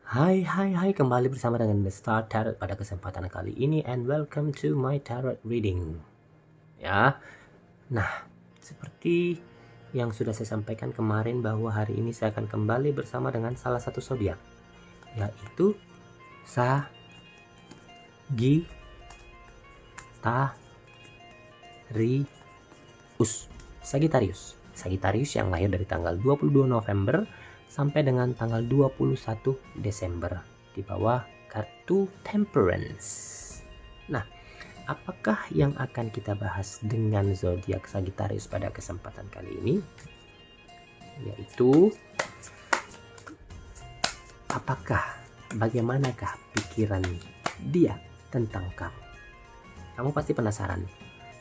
Hai, kembali bersama dengan The Star Tarot pada kesempatan kali ini and welcome to my tarot reading. Ya, nah seperti yang sudah saya sampaikan kemarin bahwa hari ini saya akan kembali bersama dengan salah satu zodiak, yaitu Sagittarius. Sagittarius yang lahir dari tanggal 22 November sampai dengan tanggal 21 Desember di bawah kartu Temperance. Nah, apakah yang akan kita bahas dengan zodiak Sagittarius pada kesempatan kali ini? Yaitu bagaimanakah pikiran dia tentang kamu? Kamu pasti penasaran.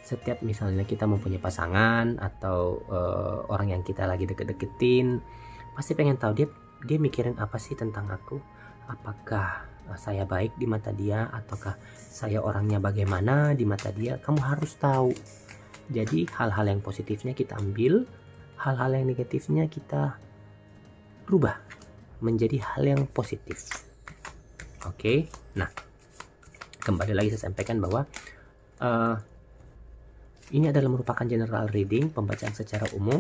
Setiap misalnya kita mempunyai pasangan atau orang yang kita lagi deket-deketin, pasti pengen tahu dia mikirin apa sih tentang aku. Apakah saya baik di mata dia, ataukah saya orangnya bagaimana di mata dia. Kamu harus tahu. Jadi hal-hal yang positifnya kita ambil, hal-hal yang negatifnya kita rubah menjadi hal yang positif. Oke, nah kembali lagi saya sampaikan bahwa ini adalah merupakan general reading, pembacaan secara umum.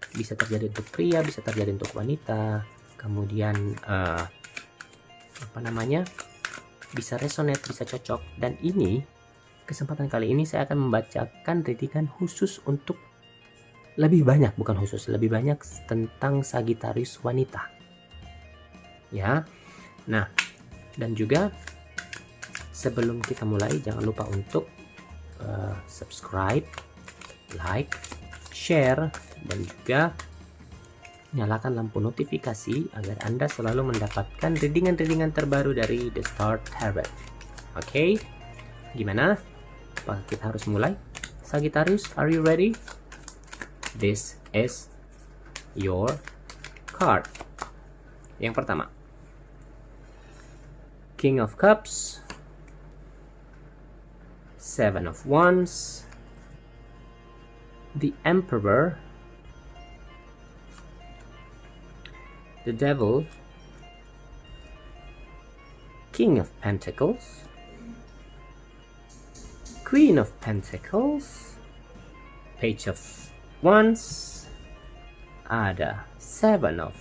Bisa terjadi untuk pria, bisa terjadi untuk wanita. Kemudian bisa resonate, bisa cocok. Dan ini kesempatan kali ini saya akan membacakan readingan khusus untuk lebih banyak tentang Sagittarius wanita. Ya. Nah, dan juga sebelum kita mulai jangan lupa untuk subscribe, like, share, dan juga nyalakan lampu notifikasi agar Anda selalu mendapatkan readingan-readingan terbaru dari The Star Tarot. Oke, gimana? Apakah kita harus mulai? Sagittarius, are you ready? This is your card. Yang pertama, King of Cups, Seven of Wands, the Emperor, the Devil, King of Pentacles, Queen of Pentacles, Page of Wands, ada Seven of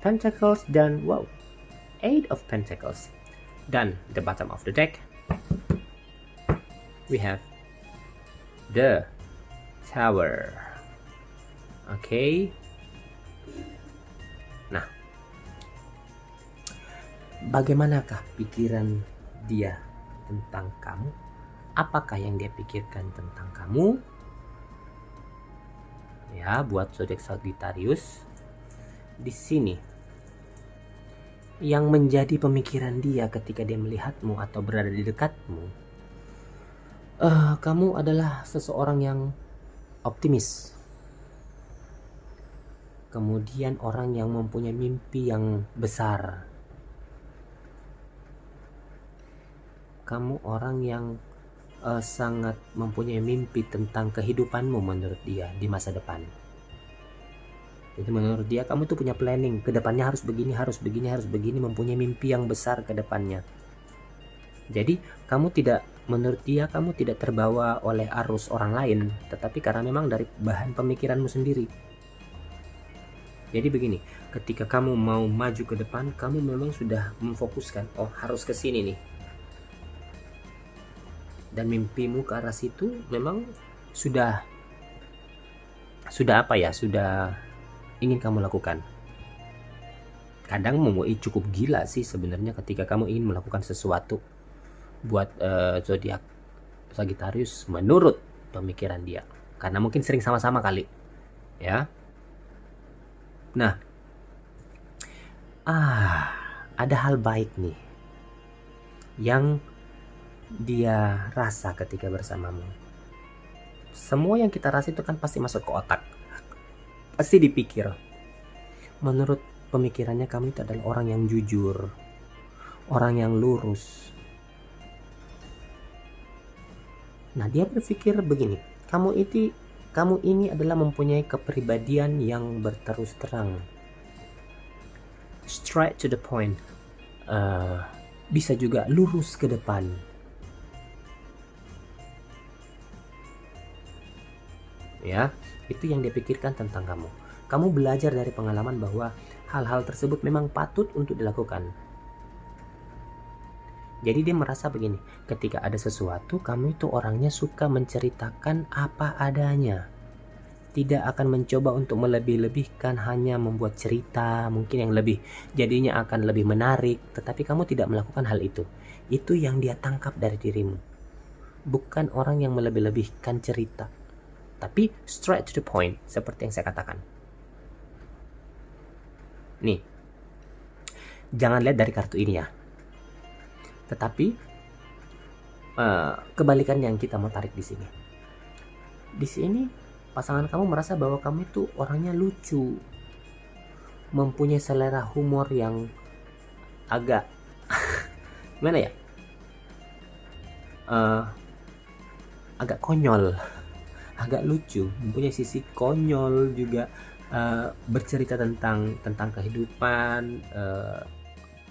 Pentacles, dan Eight of Pentacles. Dan the bottom of the deck we have the Tower. Oke. Nah, bagaimanakah pikiran dia tentang kamu? Apakah yang dia pikirkan tentang kamu? Ya, buat zodiak Sagittarius, di sini yang menjadi pemikiran dia ketika dia melihatmu atau berada di dekatmu, kamu adalah seseorang yang optimis, kemudian orang yang mempunyai mimpi yang besar, kamu orang yang sangat mempunyai mimpi tentang kehidupanmu menurut dia di masa depan. Jadi menurut dia kamu tuh punya planning, ke depannya harus begini, mempunyai mimpi yang besar ke depannya. Jadi menurut dia kamu tidak terbawa oleh arus orang lain, tetapi karena memang dari bahan pemikiranmu sendiri. Jadi begini, ketika kamu mau maju ke depan, kamu memang sudah memfokuskan, harus ke sini nih. Dan mimpimu ke arah situ memang sudah ingin kamu lakukan. Kadang cukup gila sih sebenarnya ketika kamu ingin melakukan sesuatu buat zodiak Sagittarius menurut pemikiran dia, karena mungkin sering sama-sama kali ya. Nah, ada hal baik nih yang dia rasa ketika bersamamu. Semua yang kita rasa itu kan pasti masuk ke otak, pasti dipikir. Menurut pemikirannya kamu itu adalah orang yang jujur, orang yang lurus. Nah, dia berpikir begini, kamu ini adalah mempunyai kepribadian yang berterus terang. straight to the point, bisa juga lurus ke depan. Ya, itu yang dia pikirkan tentang kamu. Kamu belajar dari pengalaman bahwa hal-hal tersebut memang patut untuk dilakukan. Jadi dia merasa begini, ketika ada sesuatu, kamu itu orangnya suka menceritakan apa adanya. Tidak akan mencoba untuk melebih-lebihkan, hanya membuat cerita mungkin yang lebih, jadinya akan lebih menarik, tetapi kamu tidak melakukan hal itu. Itu yang dia tangkap dari dirimu. Bukan orang yang melebih-lebihkan cerita, tapi straight to the point, seperti yang saya katakan. Nih, jangan lihat dari kartu ini ya. Tetapi kebalikan yang kita mau tarik di sini. Di sini pasangan kamu merasa bahwa kamu itu orangnya lucu, mempunyai selera humor yang agak gimana ya? Agak konyol, agak lucu, mempunyai sisi konyol juga, bercerita tentang kehidupan.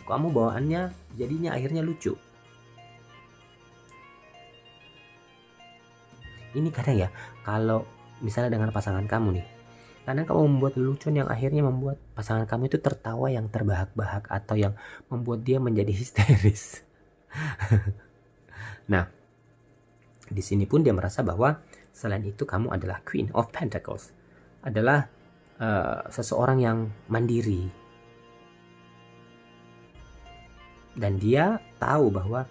Kamu bawaannya jadinya akhirnya lucu. Ini kadang ya, kalau misalnya dengan pasangan kamu nih, kadang kamu membuat lelucon yang akhirnya membuat pasangan kamu itu tertawa yang terbahak-bahak, atau yang membuat dia menjadi histeris. Nah, di sini pun dia merasa bahwa selain itu kamu adalah Queen of Pentacles, adalah seseorang yang mandiri. Dan dia tahu bahwa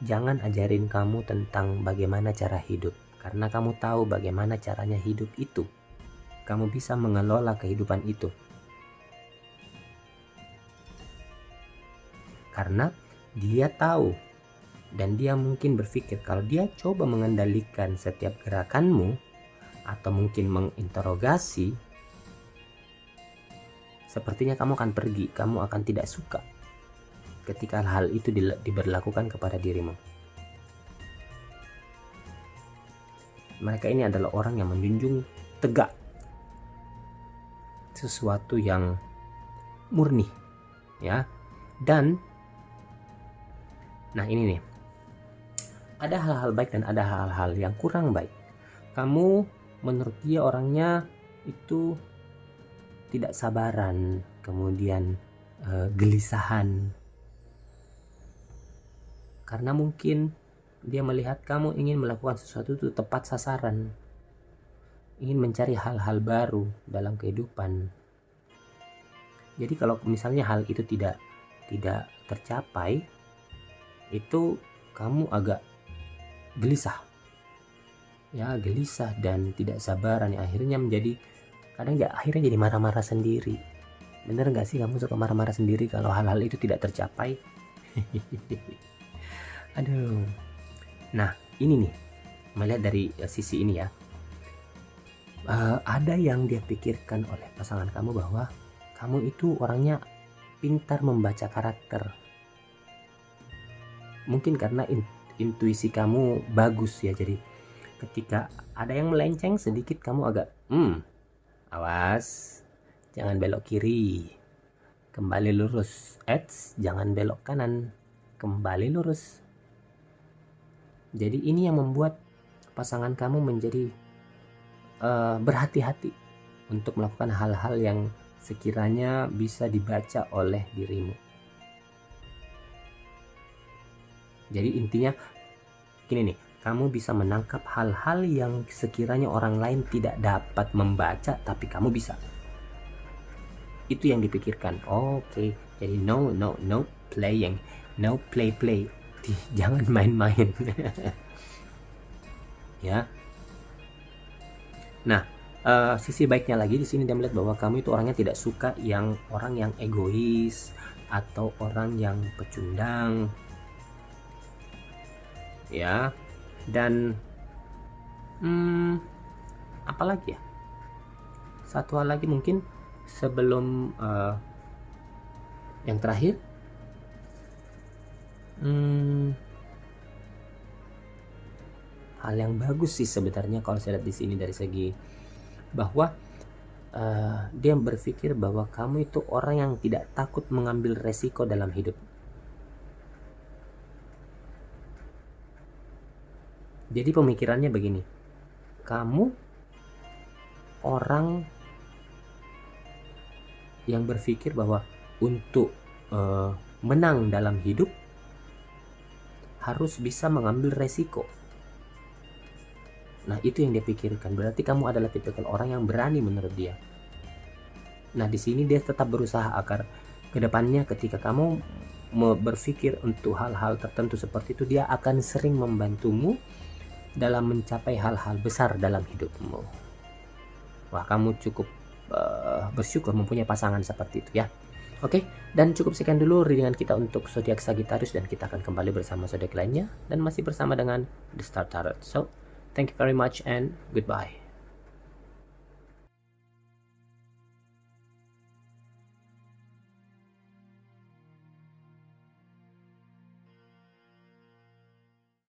jangan ajarin kamu tentang bagaimana cara hidup, karena kamu tahu bagaimana caranya hidup itu. Kamu bisa mengelola kehidupan itu. Karena dia tahu, dan dia mungkin berpikir kalau dia coba mengendalikan setiap gerakanmu, atau mungkin menginterogasi, sepertinya kamu akan pergi, kamu akan tidak suka ketika hal itu diberlakukan kepada dirimu. Mereka ini adalah orang yang menjunjung tegak sesuatu yang murni, ya. Dan nah ini nih, ada hal-hal baik dan ada hal-hal yang kurang baik. Kamu menurut dia orangnya itu tidak sabaran, kemudian gelisahan, karena mungkin dia melihat kamu ingin melakukan sesuatu itu tepat sasaran, ingin mencari hal-hal baru dalam kehidupan. Jadi kalau misalnya hal itu tidak tercapai, itu kamu agak gelisah, ya, gelisah dan tidak sabaran, yang akhirnya menjadi akhirnya jadi marah-marah sendiri. Bener nggak sih kamu suka marah-marah sendiri kalau hal-hal itu tidak tercapai? Aduh. Nah, ini nih, melihat dari sisi ini ya, ada yang dia pikirkan oleh pasangan kamu bahwa kamu itu orangnya pintar membaca karakter. Mungkin karena intuisi kamu bagus ya, jadi ketika ada yang melenceng sedikit kamu agak awas, jangan belok kiri, kembali lurus, jangan belok kanan, kembali lurus. Jadi ini yang membuat pasangan kamu menjadi berhati-hati untuk melakukan hal-hal yang sekiranya bisa dibaca oleh dirimu. Jadi intinya gini nih, kamu bisa menangkap hal-hal yang sekiranya orang lain tidak dapat membaca, tapi kamu bisa. Itu yang dipikirkan. Oke. Jadi no playing, no play. Jangan main-main. Ya. Nah, sisi baiknya lagi di sini dia melihat bahwa kamu itu orangnya tidak suka orang yang egois atau orang yang pecundang. Ya. Dan apalagi ya? Satu hal lagi mungkin sebelum yang terakhir, hal yang bagus sih sebenarnya kalau saya lihat di sini dari segi bahwa dia berpikir bahwa kamu itu orang yang tidak takut mengambil resiko dalam hidup. Jadi pemikirannya begini, kamu orang yang berpikir bahwa untuk menang dalam hidup harus bisa mengambil resiko. Nah, itu yang dia pikirkan. Berarti kamu adalah tipikal orang yang berani menurut dia. Nah, di sini dia tetap berusaha agar kedepannya ketika kamu berpikir untuk hal-hal tertentu seperti itu, dia akan sering membantumu dalam mencapai hal-hal besar dalam hidupmu. Wah, kamu cukup bersyukur mempunyai pasangan seperti itu ya. Oke, dan cukup sekian dulu readingan kita untuk zodiak Sagittarius, dan kita akan kembali bersama zodiak lainnya dan masih bersama dengan The Star Tarot. So, thank you very much and goodbye.